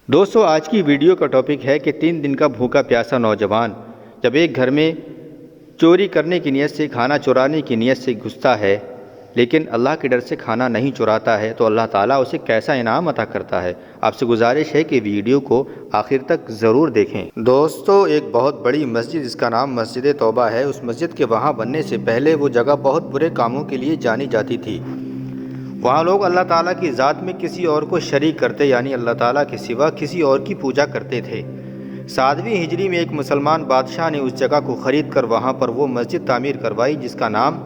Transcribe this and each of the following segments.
دوستو آج کی ویڈیو کا ٹاپک ہے کہ 3 دن کا بھوکا پیاسا نوجوان جب ایک گھر میں چوری کرنے کی نیت سے کھانا چرانے کی نیت سے گھستا ہے لیکن اللہ کے ڈر سے کھانا نہیں چراتا ہے تو اللہ تعالیٰ اسے کیسا انعام عطا کرتا ہے۔ آپ سے گزارش ہے کہ ویڈیو کو آخر تک ضرور دیکھیں۔ دوستو ایک بہت بڑی مسجد جس کا نام مسجد توبہ ہے، اس مسجد کے وہاں بننے سے پہلے وہ جگہ بہت برے کاموں کے لیے جانی جاتی تھی۔ وہاں لوگ اللہ تعالیٰ کی ذات میں کسی اور کو شریک کرتے یعنی اللہ تعالیٰ کے سوا کسی اور کی پوجا کرتے تھے۔ 7ویں ہجری میں ایک مسلمان بادشاہ نے اس جگہ کو خرید کر وہاں پر وہ مسجد تعمیر کروائی جس کا نام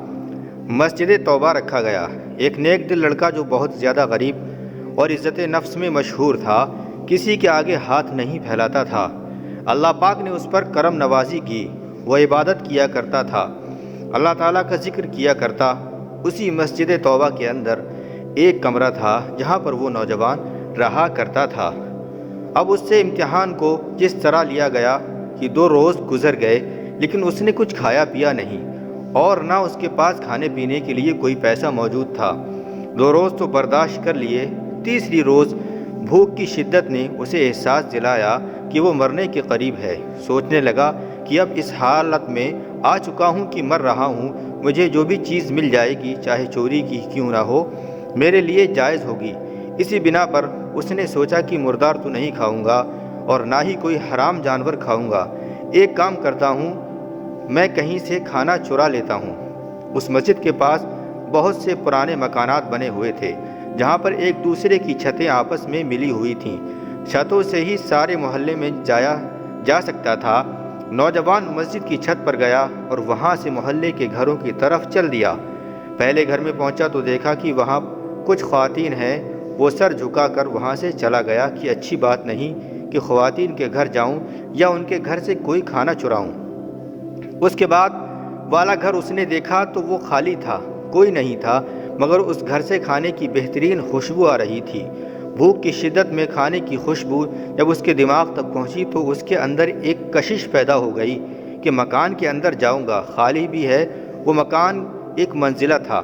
مسجد توبہ رکھا گیا۔ ایک نیک دل لڑکا جو بہت زیادہ غریب اور عزت نفس میں مشہور تھا، کسی کے آگے ہاتھ نہیں پھیلاتا تھا۔ اللہ پاک نے اس پر کرم نوازی کی، وہ عبادت کیا کرتا تھا، اللہ تعالیٰ کا ذکر کیا کرتا۔ اسی مسجد توبہ کے اندر ایک کمرہ تھا جہاں پر وہ نوجوان رہا کرتا تھا۔ اب اس سے امتحان کو جس طرح لیا گیا کہ 2 روز گزر گئے لیکن اس نے کچھ کھایا پیا نہیں اور نہ اس کے پاس کھانے پینے کے لیے کوئی پیسہ موجود تھا۔ 2 روز تو برداشت کر لیے، تیسری روز بھوک کی شدت نے اسے احساس دلایا کہ وہ مرنے کے قریب ہے۔ سوچنے لگا کہ اب اس حالت میں آ چکا ہوں کہ مر رہا ہوں، مجھے جو بھی چیز مل جائے گی چاہے چوری کی کیوں نہ ہو میرے لیے جائز ہوگی۔ اسی بنا پر اس نے سوچا کہ مردار تو نہیں کھاؤں گا اور نہ ہی کوئی حرام جانور کھاؤں گا، ایک کام کرتا ہوں میں کہیں سے کھانا چرا لیتا ہوں۔ اس مسجد کے پاس بہت سے پرانے مکانات بنے ہوئے تھے جہاں پر ایک دوسرے کی چھتیں آپس میں ملی ہوئی تھیں، چھتوں سے ہی سارے محلے میں جایا جا سکتا تھا۔ نوجوان مسجد کی چھت پر گیا اور وہاں سے محلے کے گھروں کی طرف چل دیا۔ پہلے گھر میں پہنچا تو دیکھا کہ وہاں کچھ خواتین ہیں، وہ سر جھکا کر وہاں سے چلا گیا کہ اچھی بات نہیں کہ خواتین کے گھر جاؤں یا ان کے گھر سے کوئی کھانا چراؤں۔ اس کے بعد والا گھر اس نے دیکھا تو وہ خالی تھا، کوئی نہیں تھا، مگر اس گھر سے کھانے کی بہترین خوشبو آ رہی تھی۔ بھوک کی شدت میں کھانے کی خوشبو جب اس کے دماغ تک پہنچی تو اس کے اندر ایک کشش پیدا ہو گئی کہ مکان کے اندر جاؤں گا، خالی بھی ہے۔ وہ مکان ایک منزلہ تھا،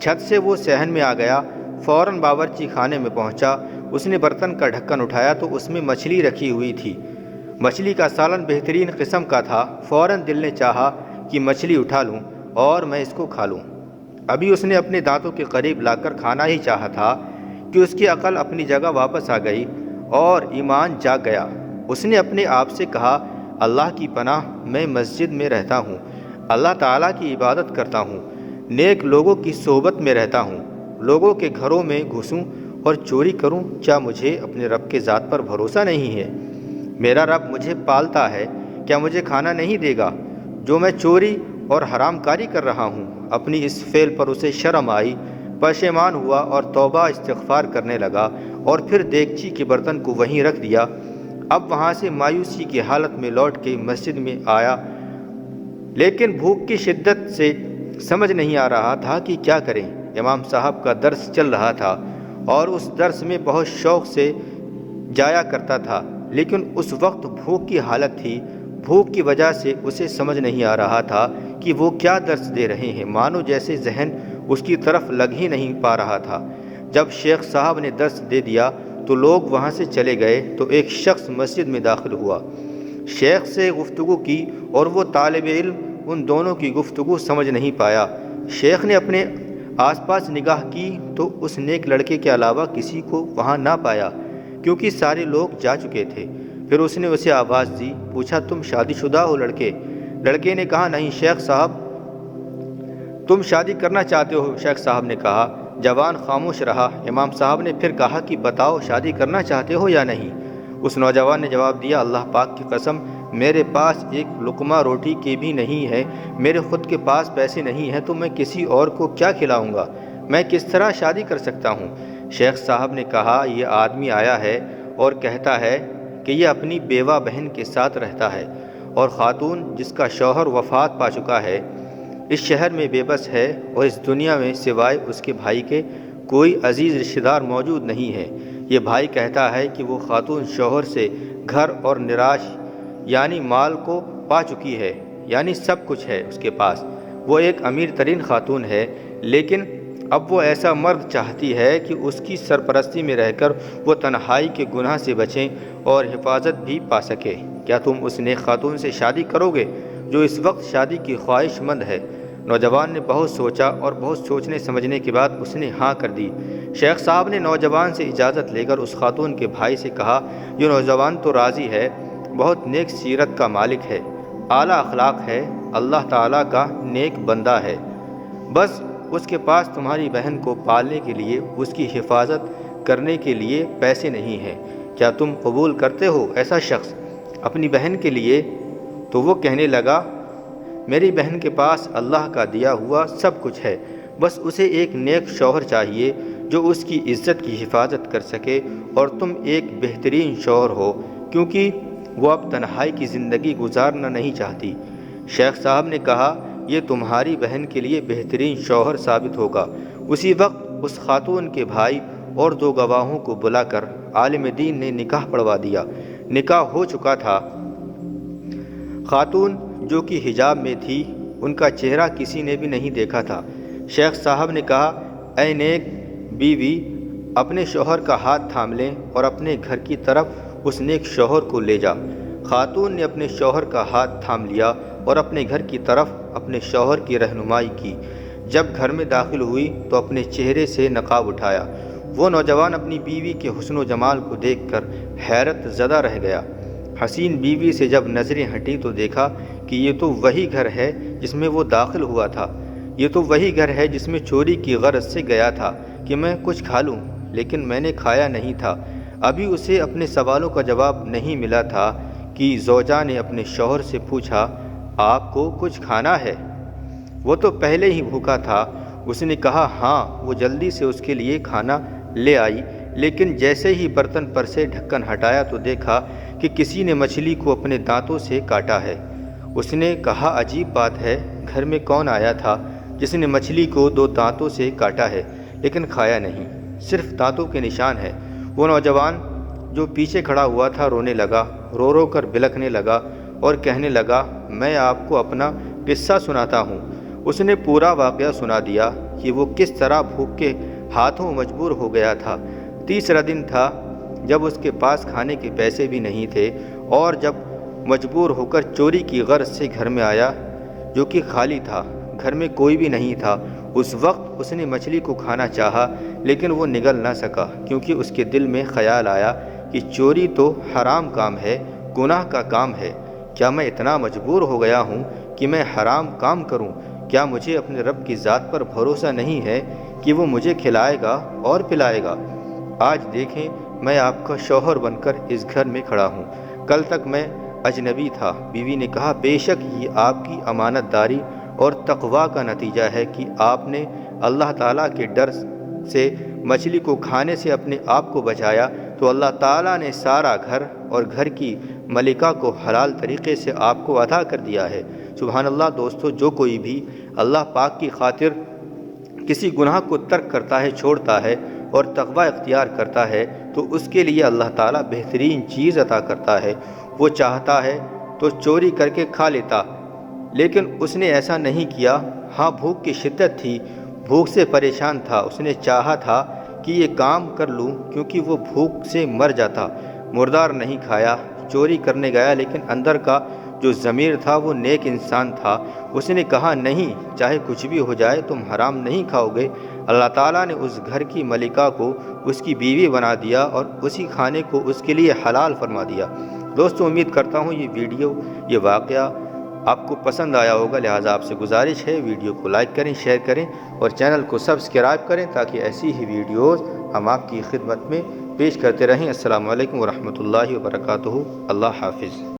چھت سے وہ صحن میں آ گیا، فوراً باورچی خانے میں پہنچا۔ اس نے برتن کا ڈھکن اٹھایا تو اس میں مچھلی رکھی ہوئی تھی۔ مچھلی کا سالن بہترین قسم کا تھا۔ فوراً دل نے چاہا کہ مچھلی اٹھا لوں اور میں اس کو کھا لوں۔ ابھی اس نے اپنے دانتوں کے قریب لا کر کھانا ہی چاہا تھا کہ اس کی عقل اپنی جگہ واپس آ گئی اور ایمان جاگ گیا۔ اس نے اپنے آپ سے کہا، اللہ کی پناہ، میں مسجد میں رہتا ہوں، اللہ تعالیٰ کی عبادت کرتا ہوں، نیک لوگوں کی صحبت میں رہتا ہوں، لوگوں کے گھروں میں گھسوں اور چوری کروں، کیا مجھے اپنے رب کے ذات پر بھروسہ نہیں ہے؟ میرا رب مجھے پالتا ہے، کیا مجھے کھانا نہیں دے گا جو میں چوری اور حرام کاری کر رہا ہوں؟ اپنی اس فعل پر اسے شرم آئی، پشیمان ہوا اور توبہ استغفار کرنے لگا اور پھر دیگچی کے برتن کو وہیں رکھ دیا۔ اب وہاں سے مایوسی کی حالت میں لوٹ کے مسجد میں آیا لیکن بھوک کی شدت سے سمجھ نہیں آ رہا تھا کہ کیا کریں۔ امام صاحب کا درس چل رہا تھا اور اس درس میں بہت شوق سے جایا کرتا تھا، لیکن اس وقت بھوک کی حالت تھی۔ بھوک کی وجہ سے اسے سمجھ نہیں آ رہا تھا کہ وہ کیا درس دے رہے ہیں، مانو جیسے ذہن اس کی طرف لگ ہی نہیں پا رہا تھا۔ جب شیخ صاحب نے درس دے دیا تو لوگ وہاں سے چلے گئے تو ایک شخص مسجد میں داخل ہوا، شیخ سے گفتگو کی اور وہ طالب علم ان دونوں کی گفتگو سمجھ نہیں پایا۔ شیخ نے اپنے آس پاس نگاہ کی تو اس نیک لڑکے کے علاوہ کسی کو وہاں نہ پایا کیونکہ سارے لوگ جا چکے تھے۔ پھر اس نے اسے آواز دی، پوچھا، تم شادی شدہ ہو لڑکے؟ لڑکے نے کہا، نہیں شیخ صاحب۔ تم شادی کرنا چاہتے ہو؟ شیخ صاحب نے کہا۔ جوان خاموش رہا۔ امام صاحب نے پھر کہا کہ بتاؤ شادی کرنا چاہتے ہو یا نہیں؟ اس نوجوان نے جواب دیا، اللہ پاک کی قسم، میرے پاس ایک لقمہ روٹی کی بھی نہیں ہے، میرے خود کے پاس پیسے نہیں ہیں تو میں کسی اور کو کیا کھلاؤں گا، میں کس طرح شادی کر سکتا ہوں؟ شیخ صاحب نے کہا، یہ آدمی آیا ہے اور کہتا ہے کہ یہ اپنی بیوہ بہن کے ساتھ رہتا ہے اور خاتون جس کا شوہر وفات پا چکا ہے اس شہر میں بے بس ہے اور اس دنیا میں سوائے اس کے بھائی کے کوئی عزیز رشتہ دار موجود نہیں ہے۔ یہ بھائی کہتا ہے کہ وہ خاتون شوہر سے گھر اور نراش یعنی مال کو پا چکی ہے، یعنی سب کچھ ہے اس کے پاس، وہ ایک امیر ترین خاتون ہے، لیکن اب وہ ایسا مرد چاہتی ہے کہ اس کی سرپرستی میں رہ کر وہ تنہائی کے گناہ سے بچیں اور حفاظت بھی پا سکے۔ کیا تم اس نیک خاتون سے شادی کرو گے جو اس وقت شادی کی خواہش مند ہے؟ نوجوان نے بہت سوچا اور بہت سوچنے سمجھنے کے بعد اس نے ہاں کر دی۔ شیخ صاحب نے نوجوان سے اجازت لے کر اس خاتون کے بھائی سے کہا، یہ نوجوان تو راضی ہے، بہت نیک سیرت کا مالک ہے، اعلیٰ اخلاق ہے، اللہ تعالیٰ کا نیک بندہ ہے، بس اس کے پاس تمہاری بہن کو پالنے کے لیے، اس کی حفاظت کرنے کے لیے پیسے نہیں ہیں، کیا تم قبول کرتے ہو ایسا شخص اپنی بہن کے لیے؟ تو وہ کہنے لگا، میری بہن کے پاس اللہ کا دیا ہوا سب کچھ ہے، بس اسے ایک نیک شوہر چاہیے جو اس کی عزت کی حفاظت کر سکے، اور تم ایک بہترین شوہر ہو کیونکہ وہ اب تنہائی کی زندگی گزارنا نہیں چاہتی۔ شیخ صاحب نے کہا، یہ تمہاری بہن کے لیے بہترین شوہر ثابت ہوگا۔ اسی وقت اس خاتون کے بھائی اور 2 گواہوں کو بلا کر عالم دین نے نکاح پڑھوا دیا۔ نکاح ہو چکا تھا۔ خاتون جو کہ حجاب میں تھی، ان کا چہرہ کسی نے بھی نہیں دیکھا تھا۔ شیخ صاحب نے کہا، اے نیک بیوی، اپنے شوہر کا ہاتھ تھام لیں اور اپنے گھر کی طرف اس نیک شوہر کو لے جا۔ خاتون نے اپنے شوہر کا ہاتھ تھام لیا اور اپنے گھر کی طرف اپنے شوہر کی رہنمائی کی۔ جب گھر میں داخل ہوئی تو اپنے چہرے سے نقاب اٹھایا۔ وہ نوجوان اپنی بیوی کے حسن و جمال کو دیکھ کر حیرت زدہ رہ گیا۔ حسین بیوی سے جب نظریں ہٹیں تو دیکھا کہ یہ تو وہی گھر ہے جس میں وہ داخل ہوا تھا، یہ تو وہی گھر ہے جس میں چوری کی غرض سے گیا تھا کہ میں کچھ کھا لوں، لیکن میں نے کھایا نہیں تھا۔ ابھی اسے اپنے سوالوں کا جواب نہیں ملا تھا کہ زوجہ نے اپنے شوہر سے پوچھا، آپ کو کچھ کھانا ہے؟ وہ تو پہلے ہی بھوکا تھا۔ اس نے کہا ہاں۔ وہ جلدی سے اس کے لیے کھانا لے آئی، لیکن جیسے ہی برتن پر سے ڈھکن ہٹایا تو دیکھا کہ کسی نے مچھلی کو اپنے دانتوں سے کاٹا ہے۔ اس نے کہا، عجیب بات ہے، گھر میں کون آیا تھا جس نے مچھلی کو 2 دانتوں سے کاٹا ہے لیکن کھایا نہیں، صرف دانتوں کے نشان ہے۔ وہ نوجوان جو پیچھے کھڑا ہوا تھا رونے لگا، رو رو کر بلکنے لگا اور کہنے لگا، میں آپ کو اپنا قصہ سناتا ہوں۔ اس نے پورا واقعہ سنا دیا کہ وہ کس طرح بھوک کے ہاتھوں مجبور ہو گیا تھا۔ تیسرا دن تھا جب اس کے پاس کھانے کے پیسے بھی نہیں تھے، اور جب مجبور ہو کر چوری کی غرض سے گھر میں آیا جو کہ خالی تھا، گھر میں کوئی بھی نہیں تھا۔ اس وقت اس نے مچھلی کو کھانا چاہا لیکن وہ نگل نہ سکا، کیونکہ اس کے دل میں خیال آیا کہ چوری تو حرام کام ہے، گناہ کا کام ہے۔ کیا میں اتنا مجبور ہو گیا ہوں کہ میں حرام کام کروں؟ کیا مجھے اپنے رب کی ذات پر بھروسہ نہیں ہے کہ وہ مجھے کھلائے گا اور پلائے گا؟ آج دیکھیں، میں آپ کا شوہر بن کر اس گھر میں کھڑا ہوں، کل تک میں اجنبی تھا۔ بیوی نے کہا، بے شک یہ آپ کی امانت داری اور تقویٰ کا نتیجہ ہے کہ آپ نے اللہ تعالیٰ کے ڈر سے مچھلی کو کھانے سے اپنے آپ کو بچایا، تو اللہ تعالیٰ نے سارا گھر اور گھر کی ملکہ کو حلال طریقے سے آپ کو عطا کر دیا ہے۔ سبحان اللہ۔ دوستو، جو کوئی بھی اللہ پاک کی خاطر کسی گناہ کو ترک کرتا ہے، چھوڑتا ہے اور تقوی اختیار کرتا ہے، تو اس کے لیے اللہ تعالیٰ بہترین چیز عطا کرتا ہے۔ وہ چاہتا ہے تو چوری کر کے کھا لیتا، لیکن اس نے ایسا نہیں کیا۔ ہاں، بھوک کی شدت تھی، بھوک سے پریشان تھا، اس نے چاہا تھا کہ یہ کام کر لوں کیونکہ وہ بھوک سے مر جاتا۔ مردار نہیں کھایا، چوری کرنے گیا، لیکن اندر کا جو ضمیر تھا وہ نیک انسان تھا۔ اس نے کہا، نہیں، چاہے کچھ بھی ہو جائے تم حرام نہیں کھاؤ گے۔ اللہ تعالیٰ نے اس گھر کی ملکہ کو اس کی بیوی بنا دیا اور اسی کھانے کو اس کے لیے حلال فرما دیا۔ دوستو، امید کرتا ہوں یہ ویڈیو، یہ واقعہ آپ کو پسند آیا ہوگا، لہٰذا آپ سے گزارش ہے ویڈیو کو لائک کریں، شیئر کریں اور چینل کو سبسکرائب کریں تاکہ ایسی ہی ویڈیوز ہم آپ کی خدمت میں پیش کرتے رہیں۔ السلام علیکم ورحمۃ اللہ وبرکاتہ۔ اللہ حافظ۔